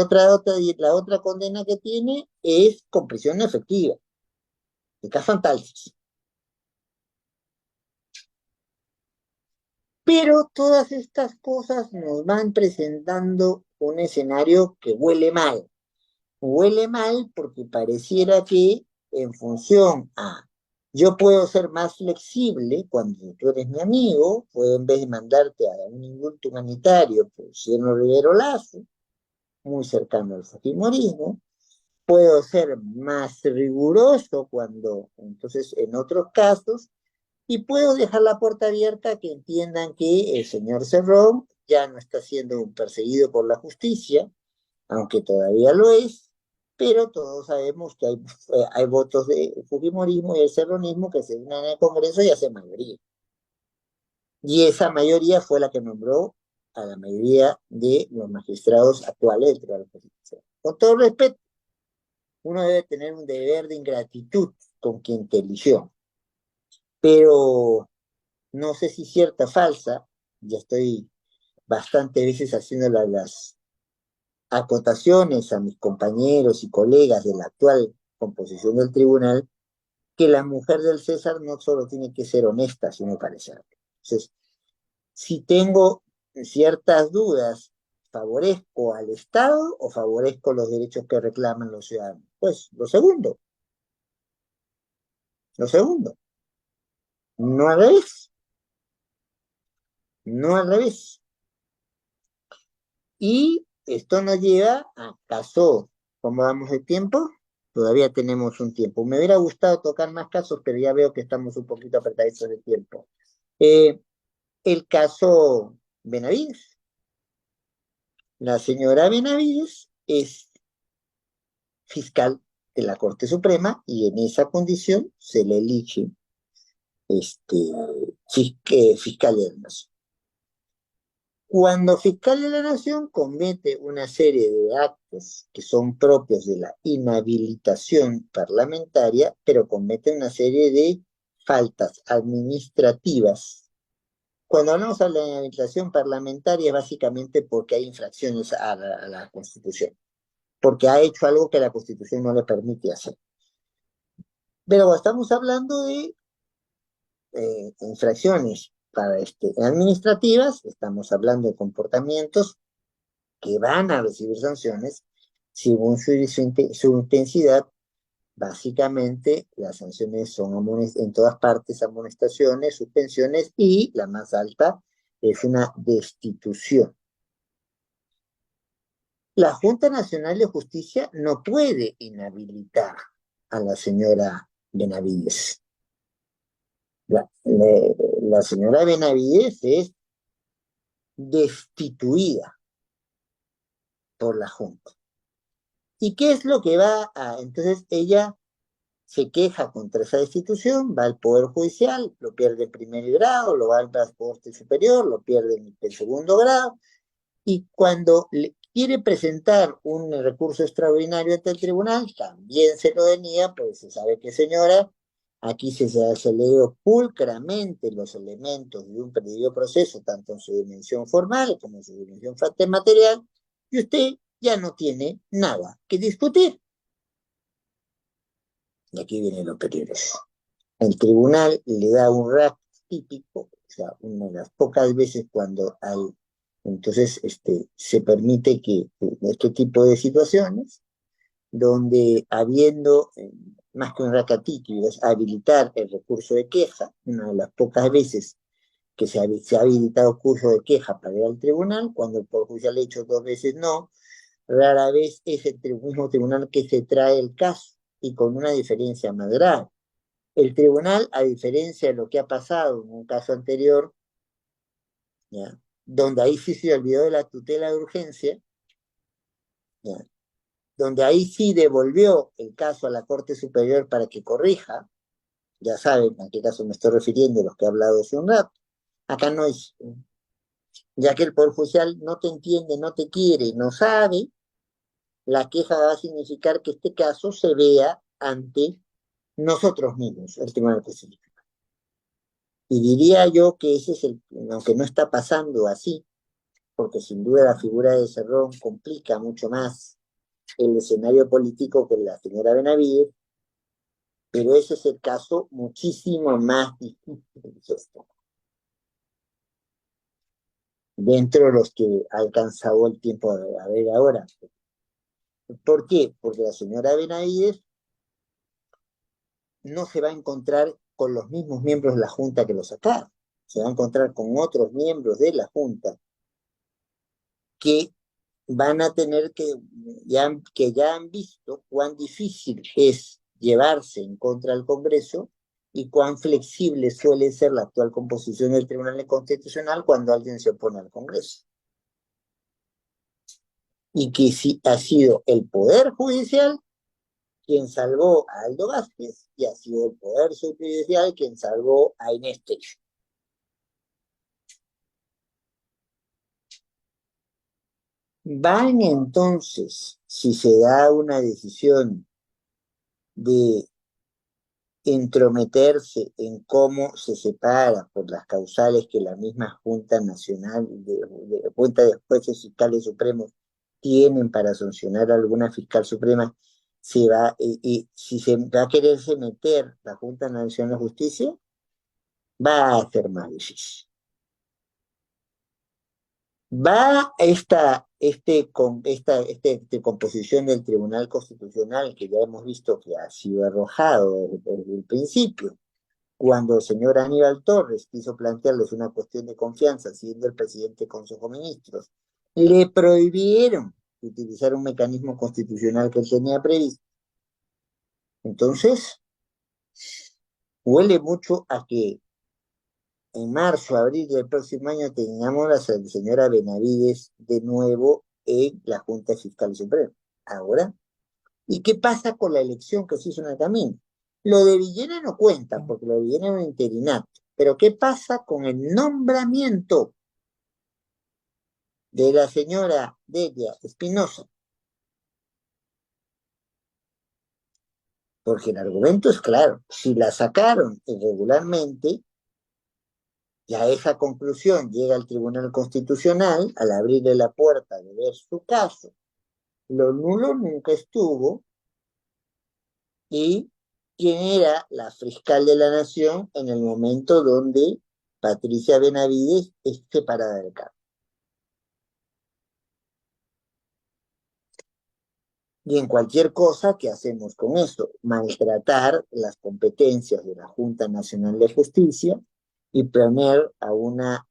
la otra condena que tiene es con prisión efectiva, de Casantalsis. Pero todas estas cosas nos van presentando un escenario que huele mal. Huele mal porque pareciera que en función a yo puedo ser más flexible cuando tú eres mi amigo, puedo en vez de mandarte a un indulto humanitario por Cieno Rivero Lazo, muy cercano al fujimorismo, puedo ser más riguroso cuando, entonces, en otros casos, y puedo dejar la puerta abierta a que entiendan que el señor Cerrón ya no está siendo perseguido por la justicia, aunque todavía lo es, pero todos sabemos que hay votos de fujimorismo y el serronismo que se unen en el Congreso y hacen mayoría. Y esa mayoría fue la que nombró a la mayoría de los magistrados actuales del Tribunal Constitucional. Con todo respeto, uno debe tener un deber de ingratitud con quien te eligió, pero no sé si cierta falsa, ya estoy bastante veces haciendo las acotaciones a mis compañeros y colegas de la actual composición del tribunal, que la mujer del César no solo tiene que ser honesta, sino parecerlo. Entonces, si tengo ciertas dudas, ¿favorezco al Estado o favorezco los derechos que reclaman los ciudadanos? Pues lo segundo, no al revés, no al revés. Y esto nos lleva a caso, ¿cómo vamos de tiempo? Todavía tenemos un tiempo. Me hubiera gustado tocar más casos, pero ya veo que estamos un poquito apretaditos de tiempo. Eh, el caso Benavides. La señora Benavides es fiscal de la Corte Suprema y en esa condición se le elige fiscal de la Nación. Cuando fiscal de la Nación comete una serie de actos que son propios de la inhabilitación parlamentaria, pero comete una serie de faltas administrativas. Cuando hablamos de la inhabilitación parlamentaria es básicamente porque hay infracciones a la Constitución, porque ha hecho algo que la Constitución no le permite hacer. Pero estamos hablando de infracciones administrativas, estamos hablando de comportamientos que van a recibir sanciones según su intensidad. Básicamente, las sanciones son en todas partes amonestaciones, suspensiones y la más alta es una destitución. La Junta Nacional de Justicia no puede inhabilitar a la señora Benavides. La señora Benavides es destituida por la Junta. ¿Y qué es lo que va a...? Entonces ella se queja contra esa destitución, va al Poder Judicial, lo pierde en primer grado, lo va al Corte Superior, lo pierde en segundo grado, y cuando quiere presentar un recurso extraordinario ante el tribunal, también se lo denía, pues se sabe que señora, aquí se lee pulcramente los elementos de un debido proceso, tanto en su dimensión formal como en su dimensión material, y usted ya no tiene nada que discutir. Y aquí viene lo peligroso. El tribunal le da un RAC típico, o sea, una de las pocas veces cuando hay, entonces se permite que este tipo de situaciones, donde habiendo, más que un RAC atípico, es habilitar el recurso de queja, una de las pocas veces que se ha habilitado curso de queja para ir al tribunal, cuando el Poder Judicial ha hecho 2 veces no, rara vez es el mismo tribunal que se trae el caso, y con una diferencia más grave. El tribunal, a diferencia de lo que ha pasado en un caso anterior, ¿ya?, donde ahí sí se olvidó de la tutela de urgencia, ¿ya?, donde ahí sí devolvió el caso a la Corte Superior para que corrija, ya saben a qué caso me estoy refiriendo, los que he hablado hace un rato. Acá no es, ya que el Poder Judicial no te entiende, no te quiere, no sabe, la queja va a significar que este caso se vea ante nosotros mismos, el Tribunal Constitucional. Y diría yo que ese es aunque no está pasando así, porque sin duda la figura de Cerrón complica mucho más el escenario político que la señora Benavides, pero ese es el caso muchísimo más difícil que esto, dentro de los que ha alcanzado el tiempo de ver ahora. ¿Por qué? Porque la señora Benavides no se va a encontrar con los mismos miembros de la Junta que lo sacaron, se va a encontrar con otros miembros de la Junta que van a tener que ya han visto cuán difícil es llevarse en contra del Congreso y cuán flexible suele ser la actual composición del Tribunal Constitucional cuando alguien se opone al Congreso. y que sí ha sido el Poder Judicial quien salvó a Aldo Vázquez y ha sido el Poder Judicial quien salvó a Inés Tello. Van entonces, si se da una decisión de entrometerse en cómo se separa por las causales que la misma Junta Nacional, Junta de Jueces Fiscales Supremos tienen para sancionar a alguna fiscal suprema, se va, y si se va a quererse meter la Junta Nacional de Justicia, va a ser más difícil. Va esta composición del Tribunal Constitucional que ya hemos visto que ha sido arrojado desde el principio, cuando el señor Aníbal Torres quiso plantearles una cuestión de confianza, siendo el presidente del Consejo de Ministros, le prohibieron utilizar un mecanismo constitucional que él tenía previsto. Entonces, huele mucho a que en marzo, abril del próximo año tengamos a la señora Benavides de nuevo en la Junta Fiscal Suprema. Ahora, ¿y qué pasa con la elección que se hizo en el camino? Lo de Villena no cuenta, porque lo de Villena es un interinato. Pero ¿qué pasa con el nombramiento de la señora Delia Espinosa? Porque el argumento es claro. Si la sacaron irregularmente, y a esa conclusión llega el Tribunal Constitucional al abrirle la puerta de ver su caso. Lo nulo nunca estuvo y quién era la fiscal de la nación en el momento donde Patricia Benavides es separada del cargo. Y en cualquier cosa que hacemos con eso, maltratar las competencias de la Junta Nacional de Justicia y poner a una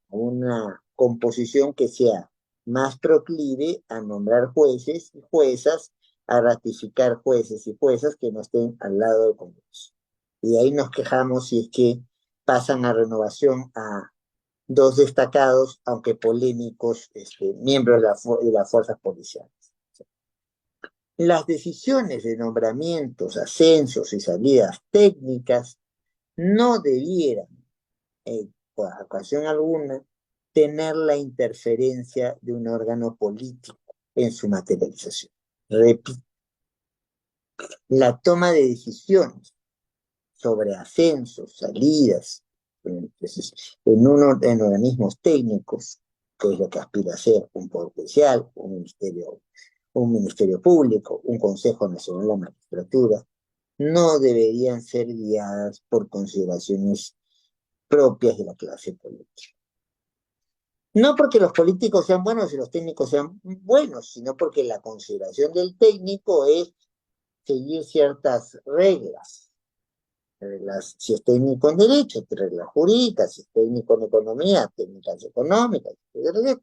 composición que sea más proclive a nombrar jueces y juezas, a ratificar jueces y juezas que no estén al lado del Congreso. Y de ahí nos quejamos si es que pasan a renovación a dos destacados, aunque polémicos, miembros de las fuerzas policiales. Las decisiones de nombramientos, ascensos y salidas técnicas no debieran, por ocasión alguna, tener la interferencia de un órgano político en su materialización. Repito, la toma de decisiones sobre ascensos, salidas, en organismos técnicos, que es lo que aspira a ser un poder judicial, un ministerio público, un Consejo Nacional de la Magistratura, no deberían ser guiadas por consideraciones propias de la clase política. No porque los políticos sean buenos y los técnicos sean buenos, sino porque la consideración del técnico es seguir ciertas reglas. Si es técnico en derecho, reglas jurídicas; si es técnico en economía, técnicas económicas, etc.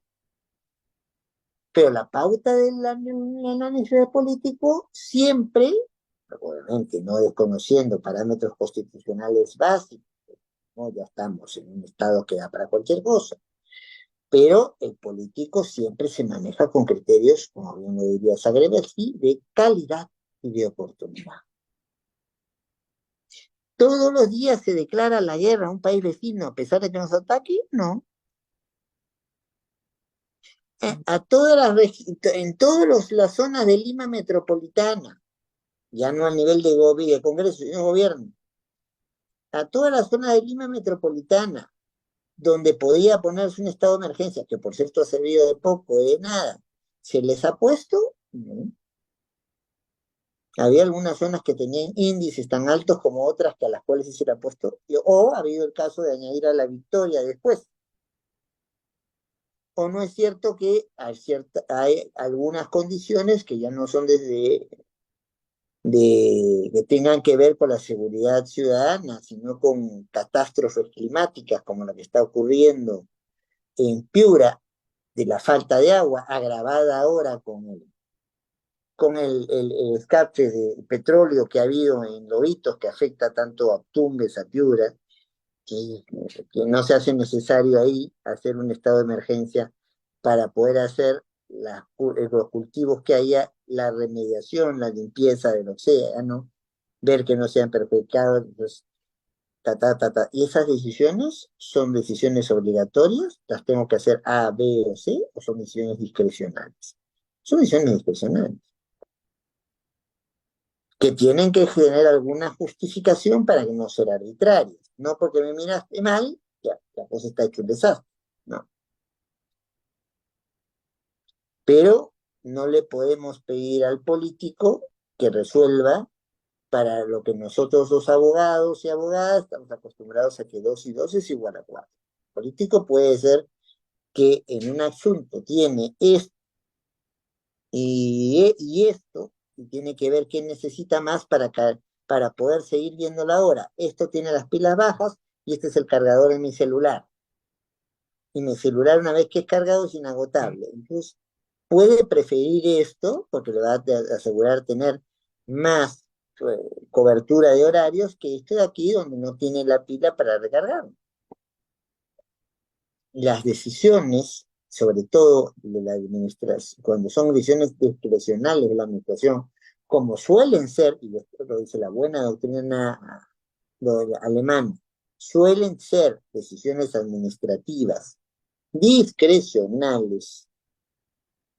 Pero la pauta del análisis político siempre, obviamente no desconociendo parámetros constitucionales básicos, ¿no? Ya estamos en un estado que da para cualquier cosa, pero el político siempre se maneja con criterios, como bien lo diría Sagreberti, de calidad y de oportunidad. ¿Todos los días se declara la guerra a un país vecino a pesar de que nos ataque? No. En todas las zonas de Lima metropolitana, ya no a nivel de Congreso, sino gobierno, a toda la zona de Lima metropolitana, donde podía ponerse un estado de emergencia, que por cierto ha servido de poco, de nada, ¿se les ha puesto? No. Había algunas zonas que tenían índices tan altos como otras que a las cuales se le ha puesto, o ha habido el caso de añadir a la victoria después. ¿O no es cierto que hay algunas condiciones que ya no son que tengan que ver con la seguridad ciudadana, sino con catástrofes climáticas como la que está ocurriendo en Piura, de la falta de agua, agravada ahora con el escape de petróleo que ha habido en Lobitos, que afecta tanto a Tumbes, a Piura, que no se hace necesario ahí hacer un estado de emergencia para poder hacer los cultivos que haya, la remediación, la limpieza del océano, ver que no sean perjudicados, pues, ta, ta, ta, ta. Y esas decisiones son decisiones obligatorias, las tengo que hacer A, B o C, o son decisiones discrecionales. Son decisiones discrecionales, que tienen que tener alguna justificación para que no ser arbitrarias. No porque me miraste mal, ya, la cosa está hecho un desastre. No. Pero no le podemos pedir al político que resuelva para lo que nosotros los abogados y abogadas estamos acostumbrados a que 2 y 2 es igual a 4. El político puede ser que en un asunto tiene esto y esto, y tiene que ver qué necesita más para poder seguir viendo la hora. Esto tiene las pilas bajas y este es el cargador de mi celular. Y mi celular, una vez que es cargado, es inagotable. Entonces, puede preferir esto porque le va a asegurar tener más cobertura de horarios que este de aquí donde no tiene la pila para recargar. Las decisiones, sobre todo de la administración, cuando son decisiones discrecionales de la administración, como suelen ser, y esto lo dice la buena doctrina alemana, suelen ser decisiones administrativas discrecionales,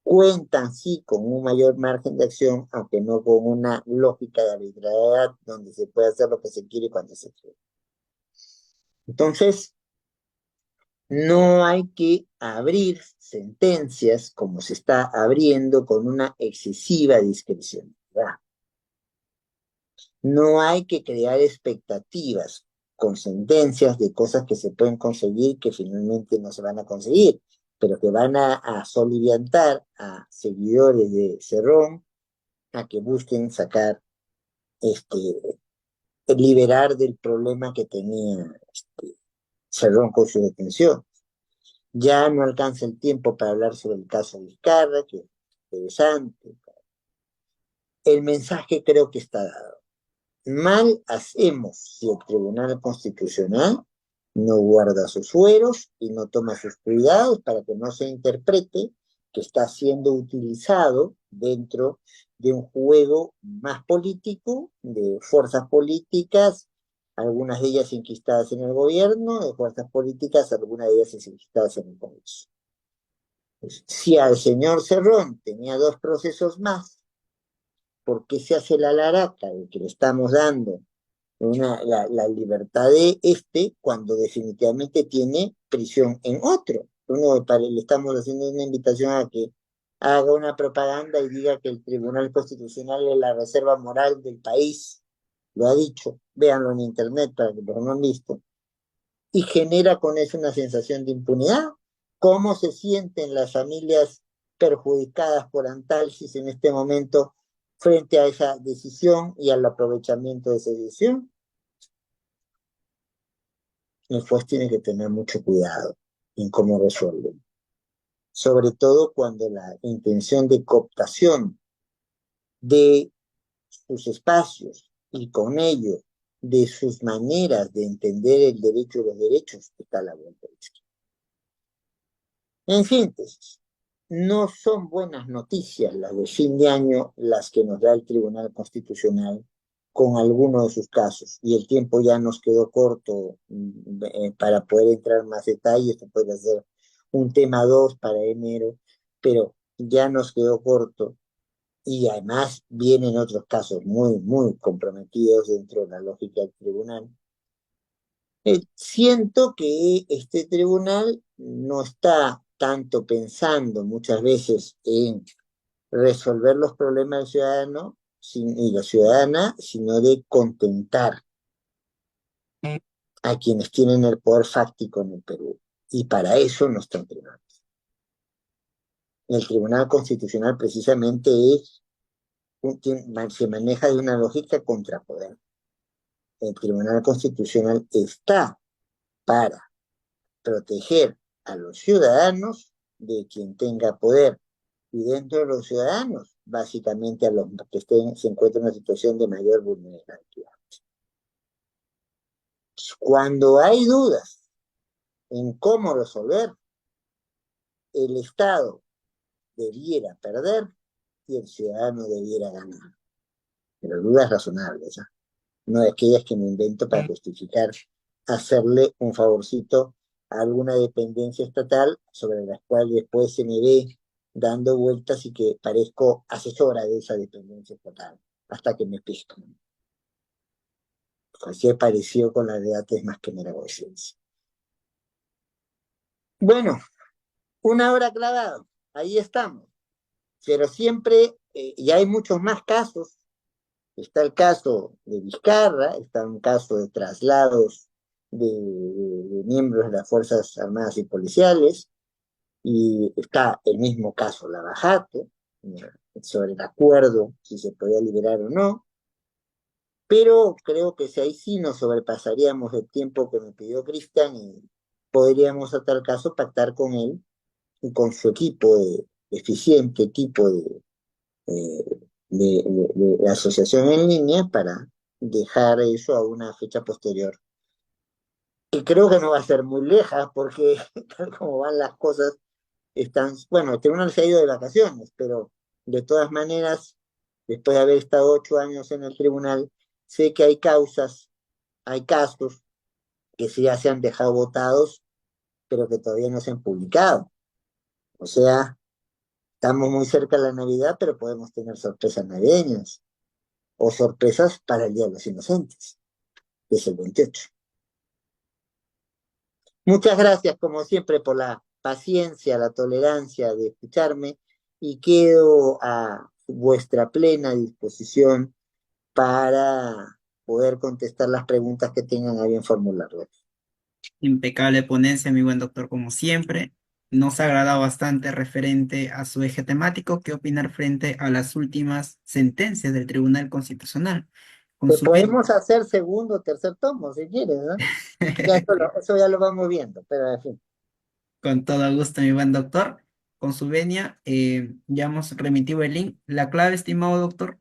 cuentan sí con un mayor margen de acción, aunque no con una lógica de arbitrariedad donde se puede hacer lo que se quiere cuando se quiere. Entonces, no hay que abrir sentencias como se está abriendo con una excesiva discrecionalidad. No hay que crear expectativas con sentencias de cosas que se pueden conseguir que finalmente no se van a conseguir, pero que van a soliviantar a seguidores de Cerrón a que busquen sacar, liberar del problema que tenía Cerrón con su detención. Ya no alcanza el tiempo para hablar sobre el caso de Vizcarra, que es interesante. El mensaje creo que está dado. Mal hacemos si el Tribunal Constitucional no guarda sus fueros y no toma sus cuidados para que no se interprete que está siendo utilizado dentro de un juego más político, de fuerzas políticas, algunas de ellas enquistadas en el gobierno, de fuerzas políticas, algunas de ellas enquistadas en el Congreso. Pues, si al señor Cerrón tenía 2 procesos más, ¿por qué se hace la laraca de que le estamos dando la libertad de cuando definitivamente tiene prisión en otro? Le estamos haciendo una invitación a que haga una propaganda y diga que el Tribunal Constitucional es la reserva moral del país. Lo ha dicho, véanlo en internet para que los no han visto. Y genera con eso una sensación de impunidad. ¿Cómo se sienten las familias perjudicadas por Antalsis en este momento frente a esa decisión y al aprovechamiento de esa decisión? El juez tiene que tener mucho cuidado en cómo resuelve, sobre todo cuando la intención de cooptación de sus espacios y con ello de sus maneras de entender el derecho y los derechos está a la vuelta de la esquina. En síntesis, no son buenas noticias las de fin de año las que nos da el Tribunal Constitucional con alguno de sus casos, y el tiempo ya nos quedó corto para poder entrar en más detalles. Esto puede ser un tema 2 para enero, pero ya nos quedó corto y además vienen otros casos muy, muy comprometidos dentro de la lógica del tribunal. Siento que este tribunal no está tanto pensando muchas veces en resolver los problemas del ciudadano y la ciudadana, sino de contentar a quienes tienen el poder fáctico en el Perú. Y para eso no está el tribunal. El Tribunal Constitucional precisamente se maneja de una lógica contrapoder. El Tribunal Constitucional está para proteger a los ciudadanos de quien tenga poder, y dentro de los ciudadanos, básicamente a los que se encuentran en una situación de mayor vulnerabilidad. Cuando hay dudas en cómo resolver, el Estado debiera perder y el ciudadano debiera ganar. Pero dudas razonables, ¿ah? No de aquellas que me invento para justificar hacerle un favorcito a alguna dependencia estatal sobre la cual después se me ve dando vueltas y que parezco asesora de esa dependencia estatal, hasta que me piscan. Así parecido con la de antes más que mera coincidencia. Bueno, una hora clavado, ahí estamos. Pero siempre, ya hay muchos más casos. Está el caso de Vizcarra, está un caso de traslados de miembros de las Fuerzas Armadas y Policiales, y está el mismo caso Lavajato, sobre el acuerdo, si se podía liberar o no, pero creo que si ahí sí nos sobrepasaríamos el tiempo que me pidió Cristian y podríamos a tal caso pactar con él y con su equipo de eficiente equipo de asociación en línea para dejar eso a una fecha posterior. Y creo que no va a ser muy leja porque tal como van las cosas, están, bueno, el tribunal se ha ido de vacaciones, pero de todas maneras, después de haber estado 8 años en el tribunal, sé que hay causas, hay casos que sí ya se han dejado votados, pero que todavía no se han publicado. O sea, estamos muy cerca de la Navidad, pero podemos tener sorpresas navideñas o sorpresas para el Día de los Inocentes, que es el 28. Muchas gracias, como siempre, por la paciencia, la tolerancia de escucharme y quedo a vuestra plena disposición para poder contestar las preguntas que tengan a bien formularlas. Impecable ponencia, mi buen doctor, como siempre. Nos ha agradado bastante referente a su eje temático. ¿Qué opinar frente a las últimas sentencias del Tribunal Constitucional? Con Que su ven- podemos hacer segundo o tercer tomo, si quieres, ¿no? Eso ya lo vamos viendo, pero en fin. Con todo gusto, mi buen doctor. Con su venia, ya hemos remitido el link. La clave, estimado doctor.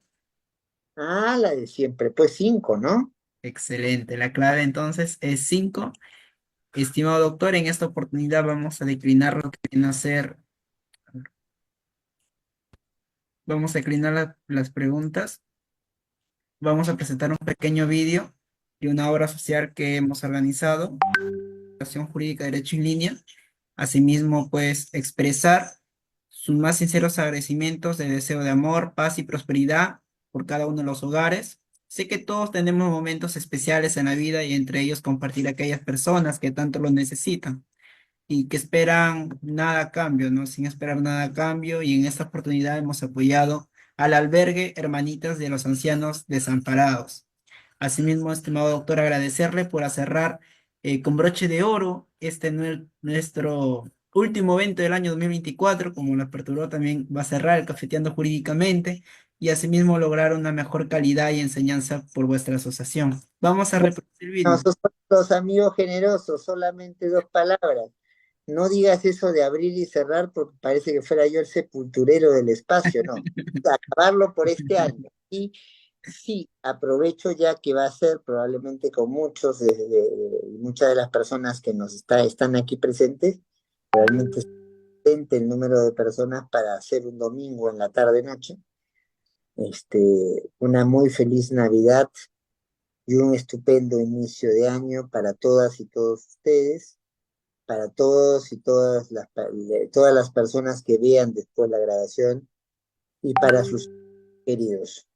Ah, la de siempre, pues 5, ¿no? Excelente. La clave entonces es 5. Estimado doctor, en esta oportunidad vamos a declinar lo que viene a ser, vamos a declinar las preguntas. Vamos a presentar un pequeño vídeo y una obra social que hemos organizado, Educación Jurídica de Derecho en Línea. Asimismo, pues expresar sus más sinceros agradecimientos de deseo de amor, paz y prosperidad por cada uno de los hogares. Sé que todos tenemos momentos especiales en la vida y entre ellos compartir a aquellas personas que tanto lo necesitan y que esperan nada a cambio, ¿no? Sin esperar nada a cambio. Y en esta oportunidad hemos apoyado al albergue Hermanitas de los Ancianos Desamparados. Asimismo, estimado doctor, agradecerle por cerrar con broche de oro nuestro último evento del año 2024, como lo aperturó, también va a cerrar el Cafeteando Jurídicamente y asimismo lograr una mejor calidad y enseñanza por vuestra asociación. Vamos a reproducir el No, video. sos los amigos generosos, solamente 2 palabras. No digas eso de abrir y cerrar porque parece que fuera yo el sepulturero del espacio, no. Acabarlo por este año. Y sí, aprovecho ya que va a ser probablemente con muchos muchas de las personas que están aquí presentes, realmente es potente el número de personas para hacer un domingo en la tarde-noche. Una muy feliz Navidad y un estupendo inicio de año para todas y todos ustedes, para todos y todas las personas que vean después la grabación y para sus queridos,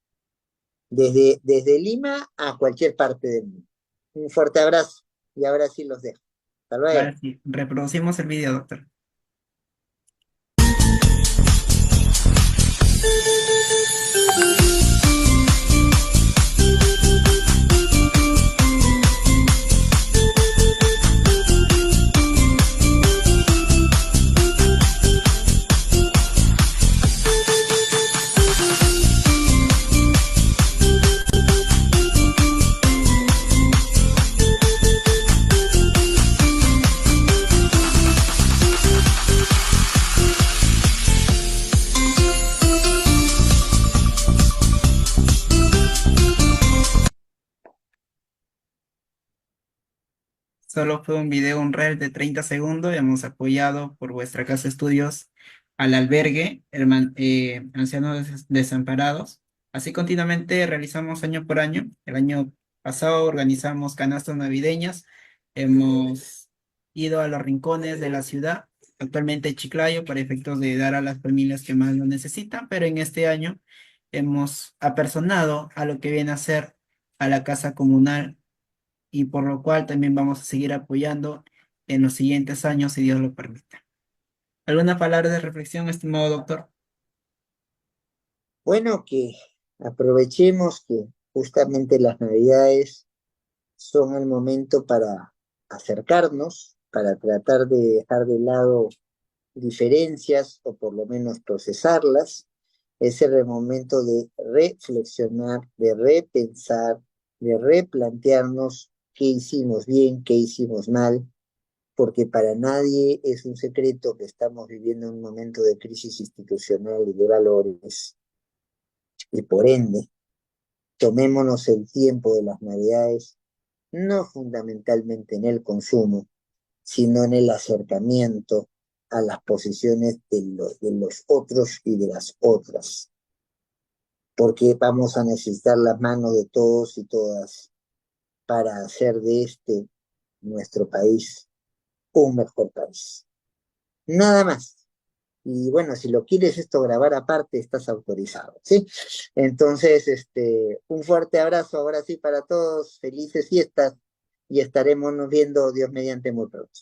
desde Lima a cualquier parte del mundo. Un fuerte abrazo y ahora sí los dejo. Hasta Ahora luego. sí, reproducimos el video, doctor. Solo fue un video, un reel de 30 segundos. Hemos apoyado por vuestra casa de estudios al albergue Ancianos Desamparados. Así continuamente realizamos año por año. El año pasado organizamos canastas navideñas. Hemos ido a los rincones de la ciudad, actualmente Chiclayo, para efectos de dar a las familias que más lo necesitan, pero en este año hemos apersonado a lo que viene a ser a la casa comunal y por lo cual también vamos a seguir apoyando en los siguientes años, si Dios lo permite. ¿Alguna palabra de reflexión, estimado doctor? Bueno, que aprovechemos que justamente las Navidades son el momento para acercarnos, para tratar de dejar de lado diferencias o por lo menos procesarlas. Es el momento de reflexionar, de repensar, de replantearnos qué hicimos bien, qué hicimos mal, porque para nadie es un secreto que estamos viviendo un momento de crisis institucional y de valores, y por ende, tomémonos el tiempo de las Navidades, no fundamentalmente en el consumo, sino en el acercamiento a las posiciones de los otros y de las otras, porque vamos a necesitar las manos de todos y todas para hacer de este nuestro país un mejor país. Nada más. Y bueno, si lo quieres esto grabar aparte, estás autorizado, ¿sí? Entonces, un fuerte abrazo ahora sí para todos, felices fiestas y estaremos nos viendo Dios mediante muy pronto.